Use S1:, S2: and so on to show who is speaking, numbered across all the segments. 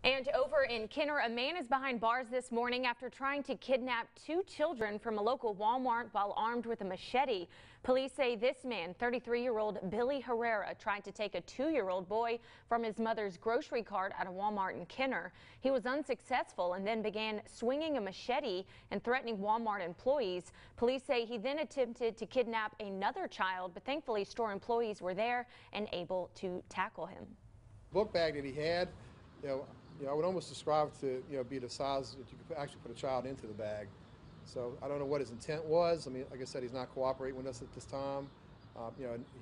S1: And over in Kenner, a man is behind bars this morning after trying to kidnap two children from a local Walmart while armed with a machete. Police say this man, 33-year-old Billy Herrera, tried to take a 2-year-old boy from his mother's grocery cart at a Walmart in Kenner. He was unsuccessful and then began swinging a machete and threatening Walmart employees. Police say he then attempted to kidnap another child, but thankfully store employees were there and able to tackle him.
S2: Book bag that he had, I would almost describe it to be the size that you could actually put a child into the bag. So I don't know what his intent was. I mean, like I said, he's not cooperating with us at this time.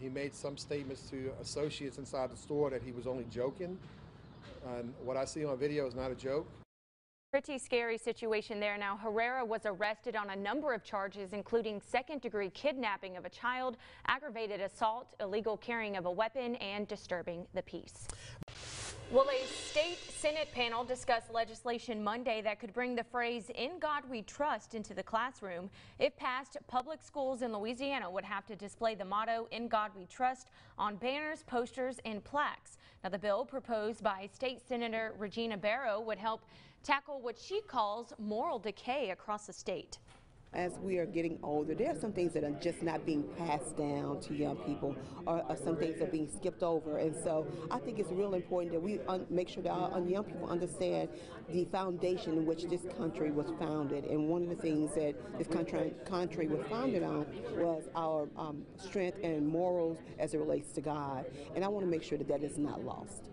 S2: He made some statements to associates inside the store that he was only joking. And what I see on video is not a joke.
S1: Pretty scary situation there. Now, Herrera was arrested on a number of charges, including second-degree kidnapping of a child, aggravated assault, illegal carrying of a weapon, and disturbing the peace. Well, a state Senate panel discussed legislation Monday that could bring the phrase "In God We Trust" into the classroom. If passed, public schools in Louisiana would have to display the motto "In God We Trust" on banners, posters, and plaques. Now, the bill proposed by State Senator Regina Barrow would help tackle what she calls moral decay across the state.
S3: As we are getting older, there are some things that are just not being passed down to young people, or some things are being skipped over. And so I think it's real important that we make sure that our young people understand the foundation in which this country was founded. And one of the things that this country was founded on was our strength and morals as it relates to God. And I want to make sure that that is not lost.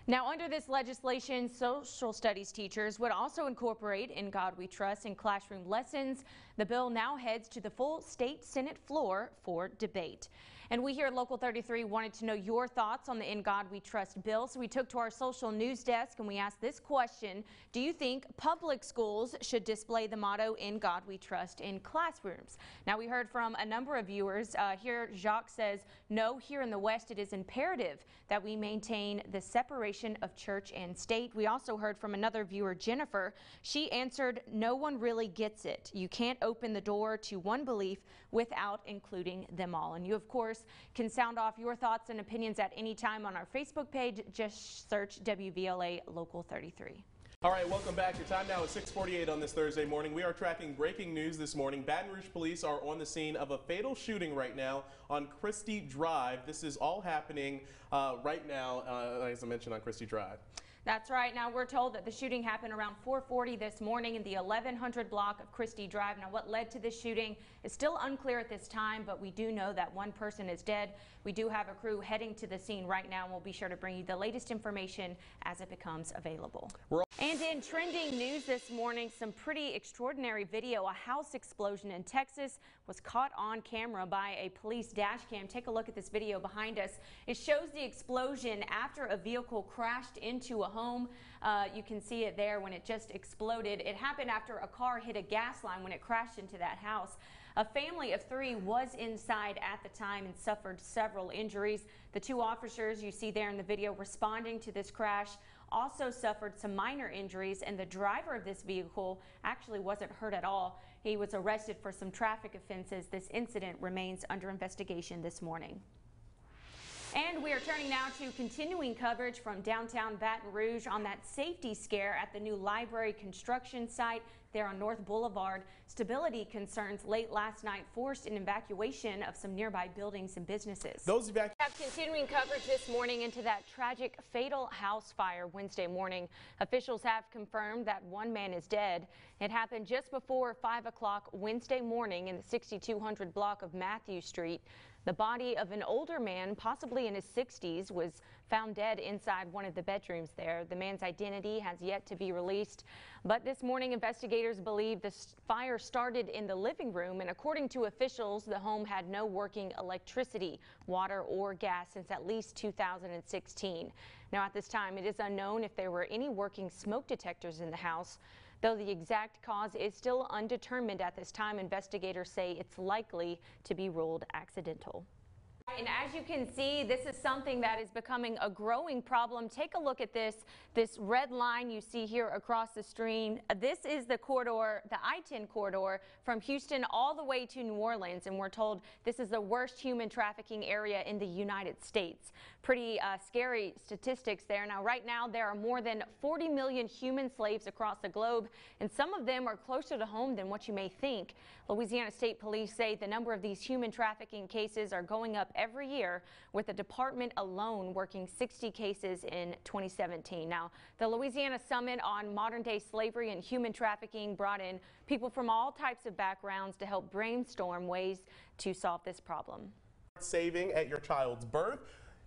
S1: Now, under this legislation, social studies teachers would also incorporate "In God We Trust" in classroom lessons. The bill now heads to the full state Senate floor for debate. And we here at Local 33 wanted to know your thoughts on the "In God We Trust" bill. So we took to our social news desk and we asked this question: do you think public schools should display the motto "In God We Trust" in classrooms? Now, we heard from a number of viewers. Here, Jacques says, no, here in the West, it is imperative that we maintain the separation of church and state. We also heard from another viewer, Jennifer. She answered, no one really gets it. You can't open the door to one belief without including them all. And you, of course, can sound off your thoughts and opinions at any time on our Facebook page. Just search WVLA Local 33.
S4: All right, welcome back. Your time now is 6:48 on this Thursday morning. We are tracking breaking news this morning. Baton Rouge police are on the scene of a fatal shooting right now on Christie Drive. This is all happening right now, as I mentioned, on Christie Drive.
S1: That's right. Now, we're told that the shooting happened around 4:40 this morning in the 1100 block of Christie Drive. Now, what led to this shooting is still unclear at this time, but we do know that one person is dead. We do have a crew heading to the scene right now, and we'll be sure to bring you the latest information as it becomes available. And in trending news this morning, some pretty extraordinary video. A house explosion in Texas was caught on camera by a police dash cam. Take a look at this video behind us. It shows the explosion after a vehicle crashed into a home. You can see it there when it just exploded. It happened after a car hit a gas line when it crashed into that house. A family of 3 was inside at the time and suffered several injuries. The 2 officers you see there in the video responding to this crash also suffered some minor injuries, and the driver of this vehicle actually wasn't hurt at all. He was arrested for some traffic offenses. This incident remains under investigation this morning. And we are turning now to continuing coverage from downtown Baton Rouge on that safety scare at the new library construction site there on North Boulevard. Stability concerns late last night forced an evacuation of some nearby buildings and businesses. We have continuing coverage this morning into that tragic fatal house fire Wednesday morning. Officials have confirmed that one man is dead. It happened just before 5 o'clock Wednesday morning in the 6200 block of Matthew Street. The body of an older man, possibly in his 60s, was found dead inside one of the bedrooms there. The man's identity has yet to be released. But this morning, investigators believe the fire started in the living room, and according to officials, the home had no working electricity, water, or gas since at least 2016. Now, at this time, it is unknown if there were any working smoke detectors in the house. Though the exact cause is still undetermined at this time, investigators say it's likely to be ruled accidental. And as you can see, this is something that is becoming a growing problem. Take a look at this red line you see here across the screen. This is the corridor, the I-10 corridor from Houston all the way to New Orleans, and we're told this is the worst human trafficking area in the United States. Pretty scary statistics there. Now, right now, there are more than 40 million human slaves across the globe, and some of them are closer to home than what you may think. Louisiana State Police say the number of these human trafficking cases are going up every year, with the department alone working 60 cases in 2017. Now, the Louisiana Summit on Modern-Day Slavery and Human Trafficking brought in people from all types of backgrounds to help brainstorm ways to solve this problem.
S4: Saving at your child's birth,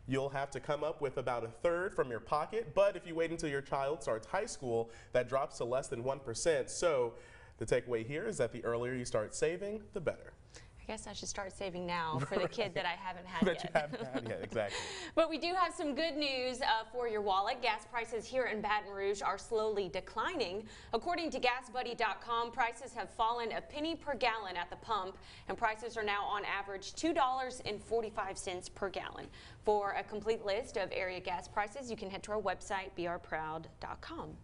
S4: you'll have to come up with about a third from your pocket, but if you wait until your child starts high school, that drops to less than 1%. So the takeaway here is that the earlier you start saving, the better.
S1: I guess I should start saving now for the kid that I haven't had
S4: that
S1: yet.
S4: you haven't had yet, exactly.
S1: But we do have some good news for your wallet. Gas prices here in Baton Rouge are slowly declining. According to GasBuddy.com, prices have fallen a penny per gallon at the pump, and prices are now on average $2.45 per gallon. For a complete list of area gas prices, you can head to our website, brproud.com.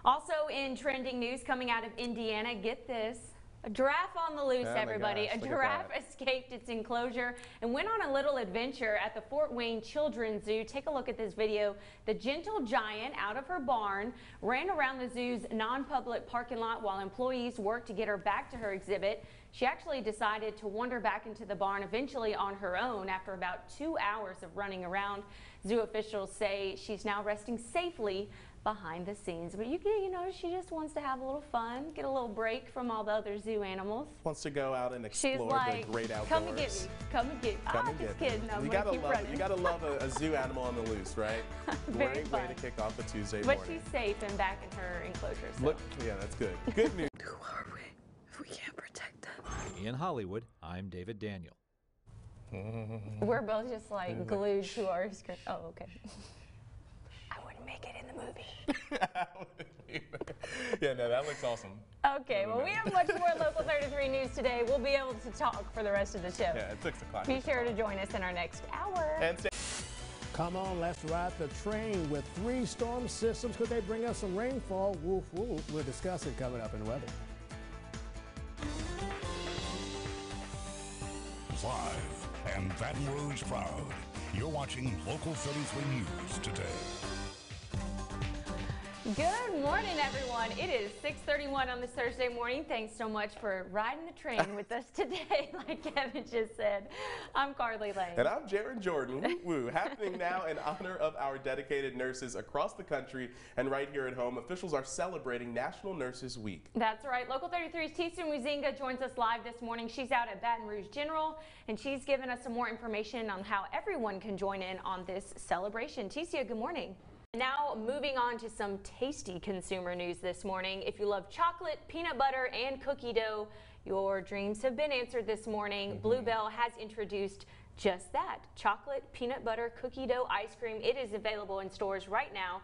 S1: Also in trending news coming out of Indiana, get this. A giraffe on the loose, everybody.
S4: Gosh,
S1: a giraffe escaped its enclosure and went on a little adventure at the Fort Wayne Children's Zoo. Take a look at this video. The gentle giant, out of her barn, ran around the zoo's non-public parking lot while employees worked to get her back to her exhibit. She actually decided to wander back into the barn eventually on her own after about 2 hours of running around. Zoo officials say she's now resting safely behind the scenes. But you know, she just wants to have a little fun, get a little break from all the other zoo animals.
S4: Wants to go out and explore
S1: She's like,
S4: the great outdoors.
S1: Come and get me. Come and get me. Just kidding. No,
S4: you gotta love a zoo animal on the loose, right?
S1: Very
S4: Great
S1: fun.
S4: way to kick off a Tuesday
S1: But
S4: morning.
S1: she's safe and back in her enclosure. So.
S4: Look, yeah, that's good. Good news.
S5: Who are we if we can't protect them?
S6: In Hollywood, I'm David Daniel.
S1: We're both just like glued to our screen. Oh, okay. I wouldn't make it in the movie.
S4: Yeah, no, that looks awesome.
S1: Okay, well, we have much more Local 33 news today. We'll be able to talk for the rest of the show.
S4: Yeah, it's 6 o'clock.
S1: Be sure to join us in our next hour.
S4: And stay
S7: Come on, let's ride the train with 3 storm systems. Could they bring us some rainfall? Woof, woof. We'll discuss it coming up in weather.
S8: Live and Baton Rouge proud. You're watching Local 33 News today.
S1: Good morning, everyone. It is 6:31 on this Thursday morning. Thanks so much for riding the train with us today, like Kevin just said. I'm Carly Laing.
S4: And I'm Jaron Jordan. Woo, woo. Happening now in honor of our dedicated nurses across the country and right here at home. Officials are celebrating National Nurses Week.
S1: That's right. Local 33's Tisa Muzinga joins us live this morning. She's out at Baton Rouge General, and she's given us some more information on how everyone can join in on this celebration. Tisa, good morning. Now moving on to some tasty consumer news this morning. If you love chocolate, peanut butter, and cookie dough, your dreams have been answered this morning. Bluebell has introduced just that, chocolate, peanut butter, cookie dough ice cream. It is available in stores right now.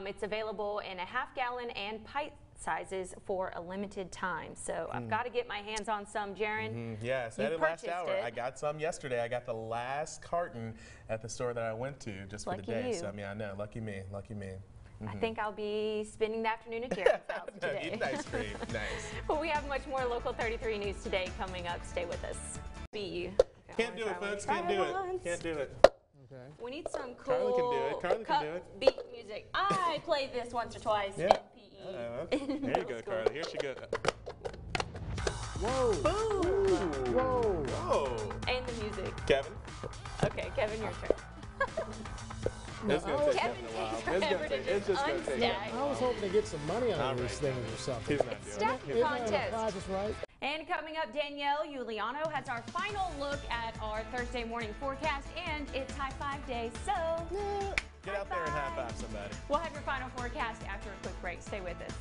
S1: It's available in a half-gallon and pint sizes for a limited time. So I've got to get my hands on some, Jaron.
S4: Yeah, I said it last hour.
S1: It.
S4: I got some yesterday. I got the last carton at the store that I went to just for
S1: Lucky
S4: the day.
S1: you.
S4: So I mean, I know, lucky me, lucky me.
S1: I think I'll be spending the afternoon at Jaron's house today.
S4: Eating ice cream, nice.
S1: Well, we have much more Local 33 news today coming up. Stay with us.
S4: Can't do it, folks. Can't do it. Can't do it.
S7: Okay.
S1: We need some
S4: Carly can
S1: cool
S4: do it. Carly can do it.
S1: beat music. I played this once or twice
S4: Yeah.
S1: in PE.
S4: There you go, Carly. Here she goes.
S7: Whoa. Whoa.
S4: Whoa.
S1: And the music.
S4: Kevin?
S1: Okay, Kevin, your turn.
S4: It's going to take
S1: Kevin
S4: Kevin a while.
S1: needs
S4: It's
S1: forever
S4: going
S1: to
S4: to it's just going to take
S1: unstack.
S4: Kevin a
S7: I was
S4: while.
S7: hoping to get some money out
S4: All
S7: of these
S4: right.
S7: things or something.
S4: He's not doing
S1: Stack
S4: it.
S7: Isn't
S1: contest.
S7: that prize is right?
S1: And coming up, Danielle Giuliano has our final look at our Thursday morning forecast, and it's High Five Day. So
S4: Get out there and high five somebody.
S1: we'll have your final forecast after a quick break. Stay with us.